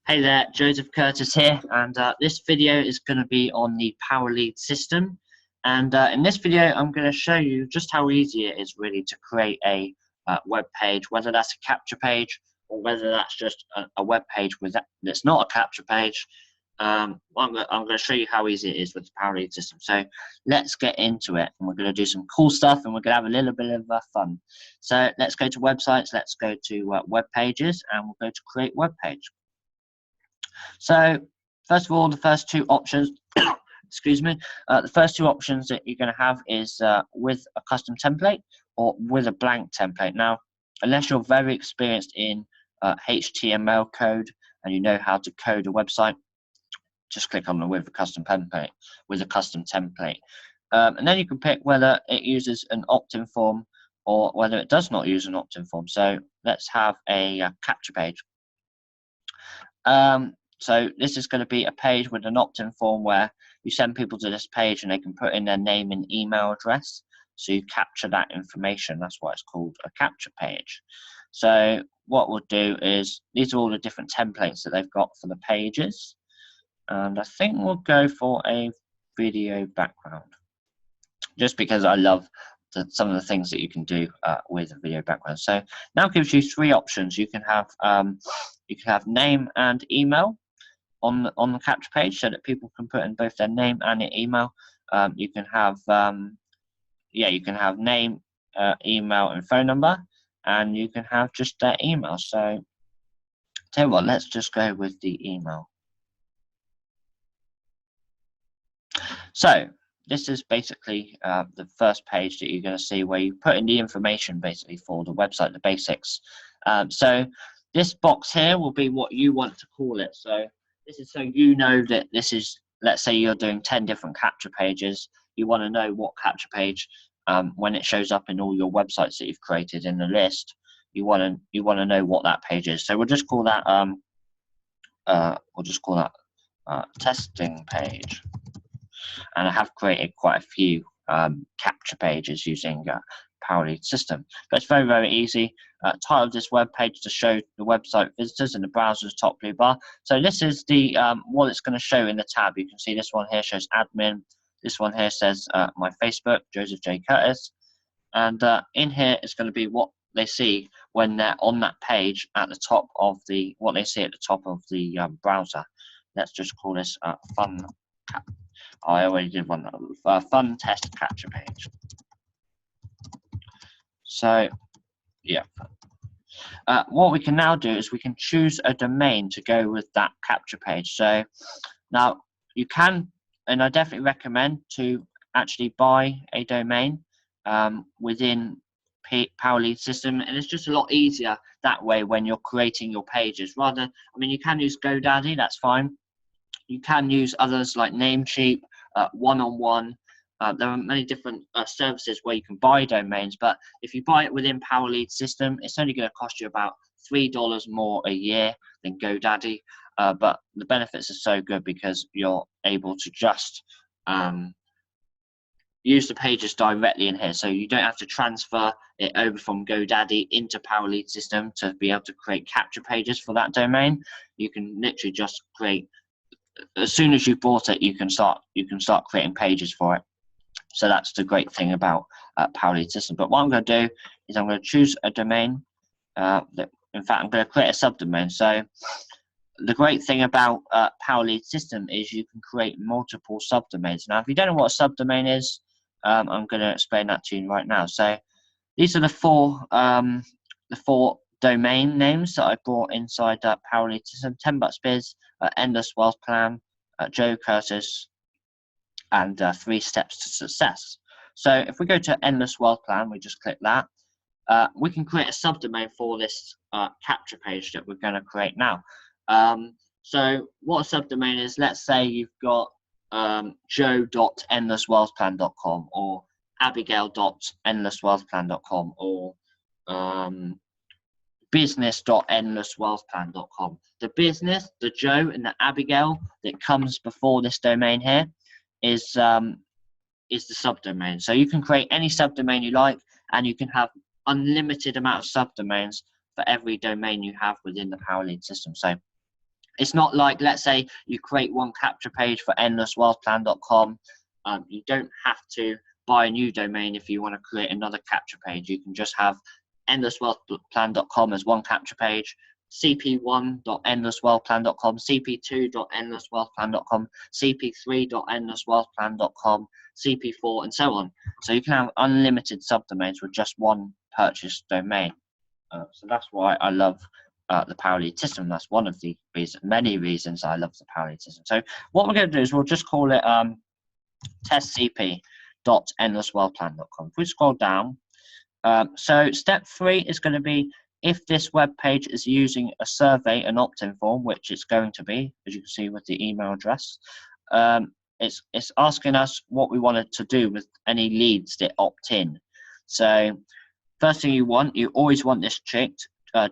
Hey there, Joseph Curtis here, and this video is going to be on the PowerLead system. And in this video, I'm going to show you just how easy it is really to create a web page, whether that's a capture page or whether that's just a web page that's not a capture page. I'm going to show you how easy it is with the PowerLead system. So let's get into it, and we're going to do some cool stuff, and we're going to have a little bit of fun. So let's go to websites, let's go to web pages, and we'll go to create web page. So first of all, the first two options, excuse me, the first two options that you're going to have is with a custom template or with a blank template. Now, unless you're very experienced in HTML code and you know how to code a website, just click on the with a custom template. And then you can pick whether it uses an opt-in form or whether it does not use an opt-in form. So let's have a capture page. So this is going to be a page with an opt-in form where you send people to this page and they can put in their name and email address. So you capture that information. That's why it's called a capture page. So what we'll do is, these are all the different templates that they've got for the pages. And I think we'll go for a video background, just because I love some of the things that you can do with a video background. So now it gives you three options. You can have name and email on the capture page, so that people can put in both their name and their email. You can have name, email, and phone number, and you can have just their email. So tell you what, let's just go with the email. So this is basically the first page that you're going to see, where you put in the information basically for the website, the basics. So this box here will be what you want to call it. So this is so you know that this is, let's say you're doing 10 different capture pages. You want to know what capture page, when it shows up in all your websites that you've created in the list, you want to know what that page is. So we'll just call that testing page. And I have created quite a few capture pages using PowerLead system. But it's very, very easy. Title of this web page to show the website visitors in the browser's top blue bar. So this is the what it's going to show in the tab. You can see this one here shows admin. This one here says my Facebook, Joseph J. Curtis. And in here is going to be what they see when they're on that page at the top of what they see at the top of the browser. Let's just call this fun. I already did one. Fun test capture page. So yeah, what we can now do is we can choose a domain to go with that capture page. So now you can, and I definitely recommend to actually buy a domain within PowerLead system, and it's just a lot easier that way when you're creating your pages. Rather, I mean, you can use GoDaddy, that's fine. You can use others like Namecheap, One-on-One. There are many different services where you can buy domains, but if you buy it within PowerLead system, it's only going to cost you about $3 more a year than GoDaddy. But the benefits are so good because you're able to just use the pages directly in here. So you don't have to transfer it over from GoDaddy into PowerLead system to be able to create capture pages for that domain. You can literally just create, as soon as you've bought it, you can start creating pages for it. So that's the great thing about PowerLead system. But what I'm going to do is I'm going to choose a domain. In fact, I'm going to create a subdomain. So the great thing about PowerLead system is you can create multiple subdomains. Now, if you don't know what a subdomain is, I'm going to explain that to you right now. So these are the four domain names that I brought inside PowerLead system: 10 Bucks Biz, Endless Wealth Plan, Joe Curtis, and 3 Steps to Success. So if we go to Endless Wealth Plan, we just click that. We can create a subdomain for this capture page that we're going to create now. So what a subdomain is, let's say you've got joe.endlesswealthplan.com or abigail.endlesswealthplan.com or business.endlesswealthplan.com. The business, the Joe, and the Abigail that comes before this domain here is the subdomain. So you can create any subdomain you like, and you can have unlimited amount of subdomains for every domain you have within the PowerLead system. So It's not like, let's say you create one capture page for endlesswealthplan.com. You don't have to buy a new domain if you want to create another capture page. You can just have endlesswealthplan.com as one capture page, cp1.endlesswealthplan.com, cp2.endlesswealthplan.com, cp3.endlesswealthplan.com, cp4, and so on. So you can have unlimited subdomains with just one purchased domain. So that's why I love the Powerlead system. That's one of the many reasons I love the Powerlead system. So what we're going to do is we'll just call it testcp.endlesswealthplan.com. If we scroll down, so step 3 is going to be if this web page is using a survey, an opt-in form, which it's going to be, as you can see with the email address. It's asking us what we wanted to do with any leads that opt in. So first thing you always want this checked. Add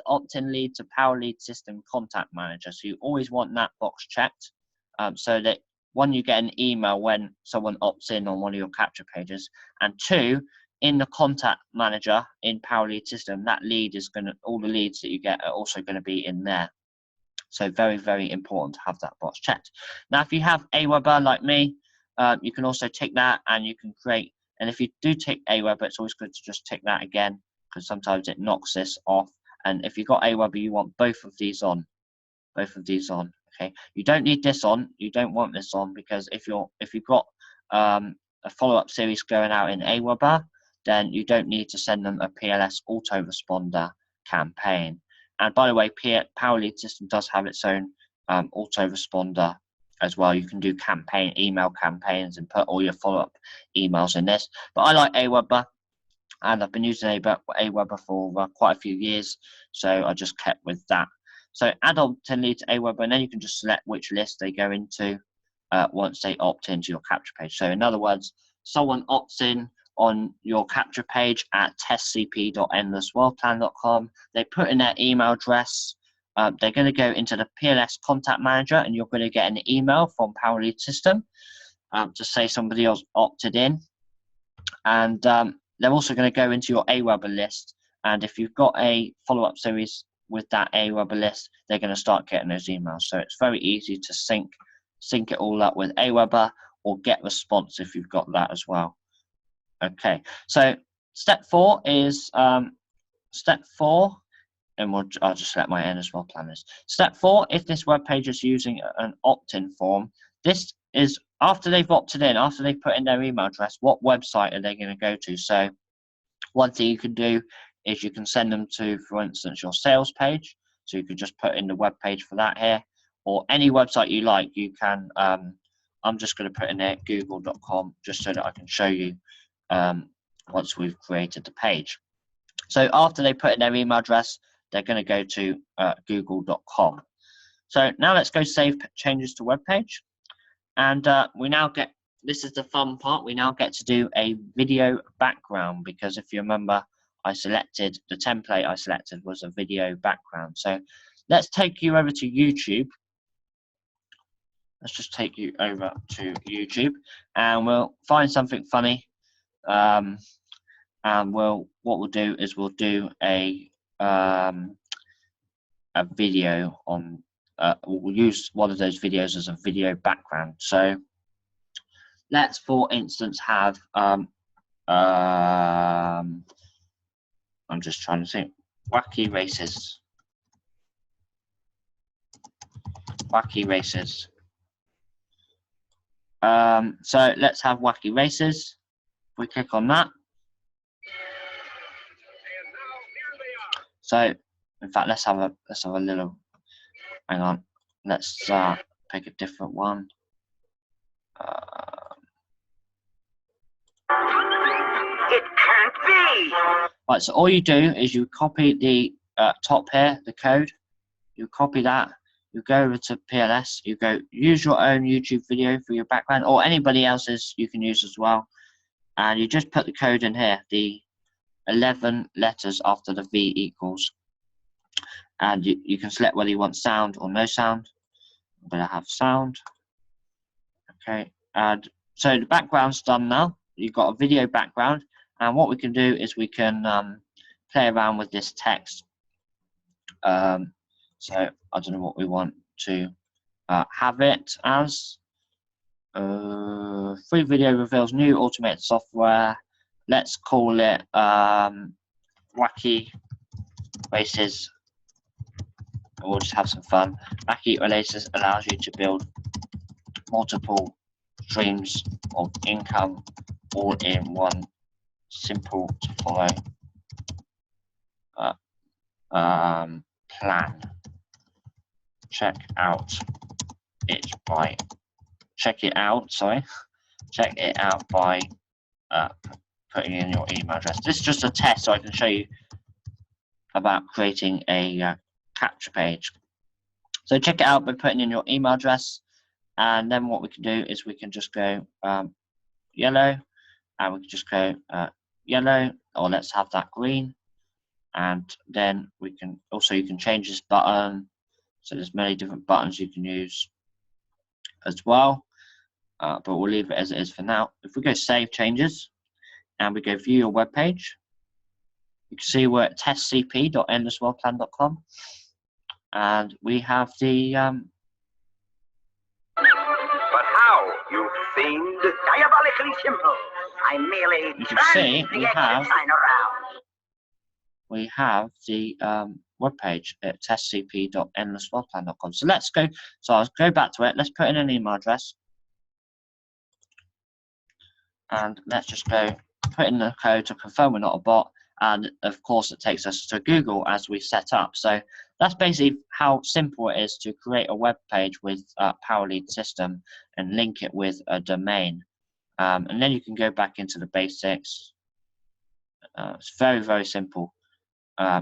opt-in lead to Powerlead system contact manager. So you always want that box checked, so that one, you get an email when someone opts in on one of your capture pages, and 2, in the contact manager in Powerlead system, that lead is all the leads that you get are also going to be in there. So very, very important to have that box checked. Now, if you have Aweber like me, you can also tick that, and you can create. And if you do tick Aweber, it's always good to just tick that again, because sometimes it knocks this off. And if you've got Aweber, you want both of these on. Okay, you don't need this on. You don't want this on, because if you've got a follow-up series going out in Aweber, then you don't need to send them a PLS autoresponder campaign. And by the way, Powerlead system does have its own autoresponder as well. You can do email campaigns and put all your follow-up emails in this. But I like Aweber, and I've been using Aweber for quite a few years, so I just kept with that. So add opt-in lead to Aweber, and then you can just select which list they go into once they opt into your capture page. So in other words, someone opts in on your capture page at testcp.endlesswealthplan.com. They put in their email address. They're going to go into the PLS contact manager, and you're going to get an email from Powerlead system to say somebody else opted in. And they're also going to go into your Aweber list. And if you've got a follow-up series with that Aweber list, they're going to start getting those emails. So it's very easy to sync it all up with Aweber, or GetResponse if you've got that as well. Okay, so step 4 is and I'll just select my N as well planners. Step 4, if this web page is using an opt-in form, this is after they've opted in, after they've put in their email address, what website are they going to go to? So one thing you can do is you can send them to, for instance, your sales page. So you could just put in the web page for that here, or any website you like. You can, I'm just going to put in there google.com, just so that I can show you once we've created the page. So after they put in their email address, they're going to go to google.com. So now let's go save changes to web page. And we now get, this is the fun part, we now get to do a video background, because if you remember, the template I selected was a video background. So let's take you over to YouTube. Let's just take you over to YouTube, and we'll find something funny. And what we'll do is we'll do a video on. We'll use one of those videos as a video background. So let's, for instance, have I'm just trying to think. Wacky races. So let's have wacky races. If we click on that. So in fact, let's have a little. Hang on. Let's pick a different one. It can't be. Right. So all you do is you copy the top here, the code. You copy that. You go over to PLS. You go use your own YouTube video for your background, or anybody else's you can use as well. And you just put the code in here, the 11 letters after the V equals. And you can select whether you want sound or no sound. I'm going to have sound. Okay. And so the background's done now. You've got a video background. And what we can do is we can play around with this text. So I don't know what we want to have it as. Free video reveals new automated software. Let's call it Wacky Races. We'll just have some fun. Wacky Races allows you to build multiple streams of income all in one simple to follow plan. Check it out by putting in your email address. This is just a test so I can show you about creating a capture page. So check it out by putting in your email address, and then what we can do is we can just go yellow, and we can just go yellow, or let's have that green. And then we can also, you can change this button. So there's many different buttons you can use as well, but we'll leave it as it is for now. If we go save changes and we go view your web page, you can see we're at testcp.endlessworldplan.com, and we have the But how, you fiend? Diabolically simple. I merely you can see we have the web page at testcp.endlessworldplan.com. So let's go. So I'll go back to it. Let's put in an email address, and let's just go put in the code to confirm we're not a bot. And of course, it takes us to Google as we set up. So that's basically how simple it is to create a web page with PowerLead system and link it with a domain. And then you can go back into the basics. It's very, very simple.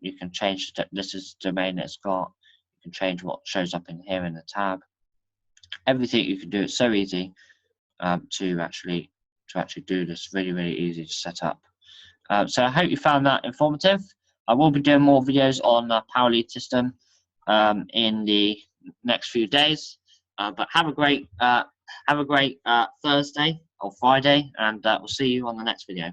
You can change, this is the domain it's got. You can change what shows up in here in the tab. Everything you can do. It's so easy to actually do this. Really, really easy to set up. So I hope you found that informative. I will be doing more videos on the PowerLead system in the next few days. But have a great Thursday or Friday, and we'll see you on the next video.